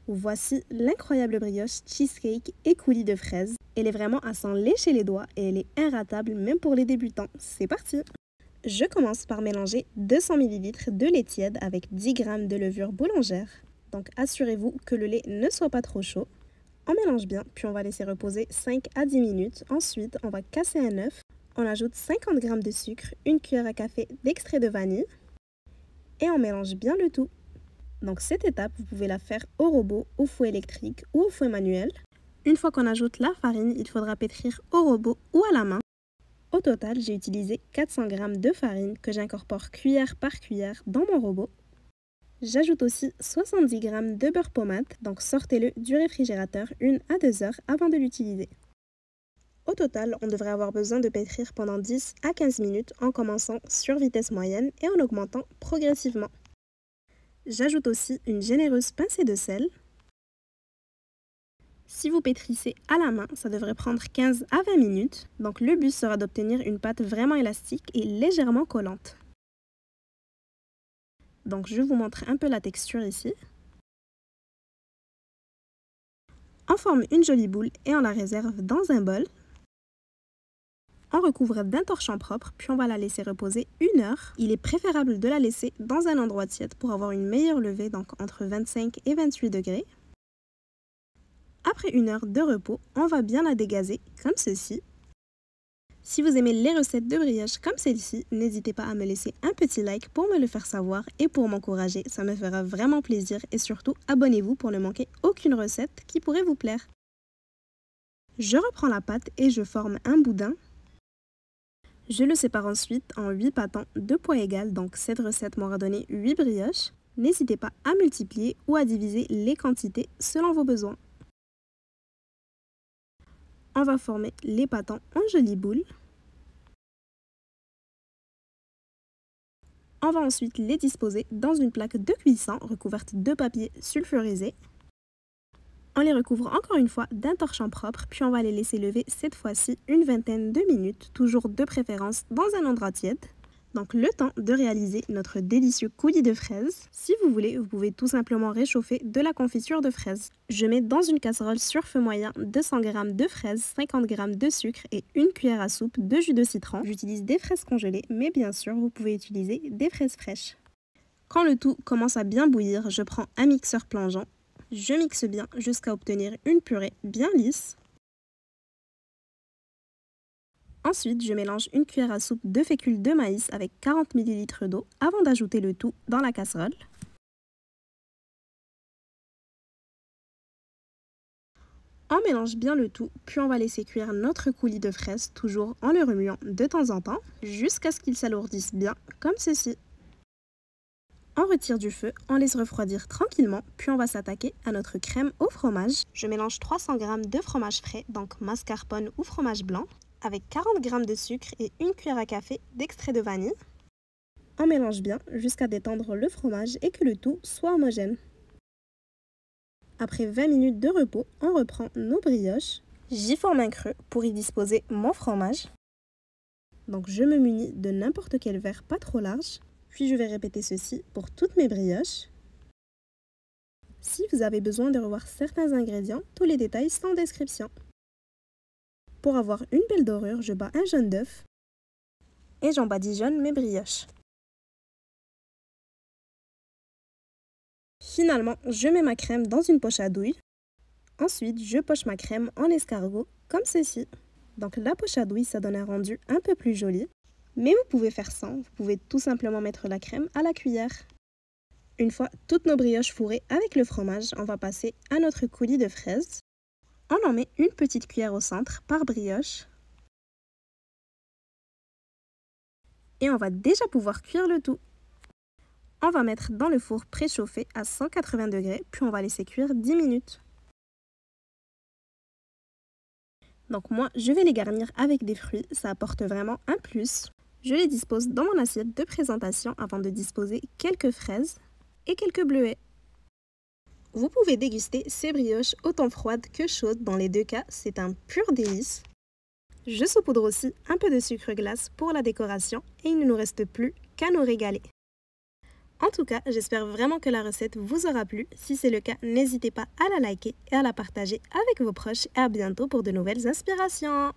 Voici l'incroyable brioche, cheesecake et coulis de fraises. Elle est vraiment à s'en lécher les doigts et elle est inratable même pour les débutants. C'est parti! Je commence par mélanger 200 ml de lait tiède avec 10 g de levure boulangère. Donc assurez-vous que le lait ne soit pas trop chaud. On mélange bien, puis on va laisser reposer 5 à 10 minutes. Ensuite, on va casser un œuf. On ajoute 50 g de sucre, une cuillère à café d'extrait de vanille. Et on mélange bien le tout. Donc cette étape, vous pouvez la faire au robot, au fouet électrique ou au fouet manuel. Une fois qu'on ajoute la farine, il faudra pétrir au robot ou à la main. Au total, j'ai utilisé 400 g de farine que j'incorpore cuillère par cuillère dans mon robot. J'ajoute aussi 70 g de beurre pommade, donc sortez-le du réfrigérateur 1 à 2 heures avant de l'utiliser. Au total, on devrait avoir besoin de pétrir pendant 10 à 15 minutes en commençant sur vitesse moyenne et en augmentant progressivement. J'ajoute aussi une généreuse pincée de sel. Si vous pétrissez à la main, ça devrait prendre 15 à 20 minutes. Donc le but sera d'obtenir une pâte vraiment élastique et légèrement collante. Donc je vous montre un peu la texture ici. On forme une jolie boule et on la réserve dans un bol. On recouvre d'un torchon propre, puis on va la laisser reposer 1 heure. Il est préférable de la laisser dans un endroit tiède pour avoir une meilleure levée, donc entre 25 et 28 degrés. Après 1 heure de repos, on va bien la dégazer comme ceci. Si vous aimez les recettes de brioche comme celle-ci, n'hésitez pas à me laisser un petit like pour me le faire savoir et pour m'encourager, ça me fera vraiment plaisir et surtout abonnez-vous pour ne manquer aucune recette qui pourrait vous plaire. Je reprends la pâte et je forme un boudin. Je le sépare ensuite en 8 pâtons de poids égal, donc cette recette m'aura donné 8 brioches. N'hésitez pas à multiplier ou à diviser les quantités selon vos besoins. On va former les pâtons en jolies boules. On va ensuite les disposer dans une plaque de cuisson recouverte de papier sulfurisé. On les recouvre encore une fois d'un torchon propre, puis on va les laisser lever cette fois-ci une vingtaine de minutes, toujours de préférence dans un endroit tiède. Donc le temps de réaliser notre délicieux coulis de fraises. Si vous voulez, vous pouvez tout simplement réchauffer de la confiture de fraises. Je mets dans une casserole sur feu moyen 200 g de fraises, 50 g de sucre et une cuillère à soupe de jus de citron. J'utilise des fraises congelées, mais bien sûr, vous pouvez utiliser des fraises fraîches. Quand le tout commence à bien bouillir, je prends un mixeur plongeant. Je mixe bien jusqu'à obtenir une purée bien lisse. Ensuite, je mélange une cuillère à soupe de fécule de maïs avec 40 ml d'eau avant d'ajouter le tout dans la casserole. On mélange bien le tout, puis on va laisser cuire notre coulis de fraises, toujours en le remuant de temps en temps, jusqu'à ce qu'il s'alourdisse bien, comme ceci. On retire du feu, on laisse refroidir tranquillement, puis on va s'attaquer à notre crème au fromage. Je mélange 300 g de fromage frais, donc mascarpone ou fromage blanc, avec 40 g de sucre et une cuillère à café d'extrait de vanille. On mélange bien jusqu'à détendre le fromage et que le tout soit homogène. Après 20 minutes de repos, on reprend nos brioches. J'y forme un creux pour y disposer mon fromage. Donc je me munis de n'importe quel verre pas trop large. Puis je vais répéter ceci pour toutes mes brioches. Si vous avez besoin de revoir certains ingrédients, tous les détails sont en description. Pour avoir une belle dorure, je bats un jaune d'œuf et j'en badigeonne mes brioches. Finalement, je mets ma crème dans une poche à douille. Ensuite, je poche ma crème en escargot comme ceci. Donc la poche à douille, ça donne un rendu un peu plus joli. Mais vous pouvez faire sans, vous pouvez tout simplement mettre la crème à la cuillère. Une fois toutes nos brioches fourrées avec le fromage, on va passer à notre coulis de fraises. On en met une petite cuillère au centre par brioche. Et on va déjà pouvoir cuire le tout. On va mettre dans le four préchauffé à 180 degrés, puis on va laisser cuire 10 minutes. Donc moi, je vais les garnir avec des fruits, ça apporte vraiment un plus. Je les dispose dans mon assiette de présentation avant de disposer quelques fraises et quelques bleuets. Vous pouvez déguster ces brioches autant froides que chaudes. Dans les deux cas, c'est un pur délice. Je saupoudre aussi un peu de sucre glace pour la décoration et il ne nous reste plus qu'à nous régaler. En tout cas, j'espère vraiment que la recette vous aura plu. Si c'est le cas, n'hésitez pas à la liker et à la partager avec vos proches. Et à bientôt pour de nouvelles inspirations.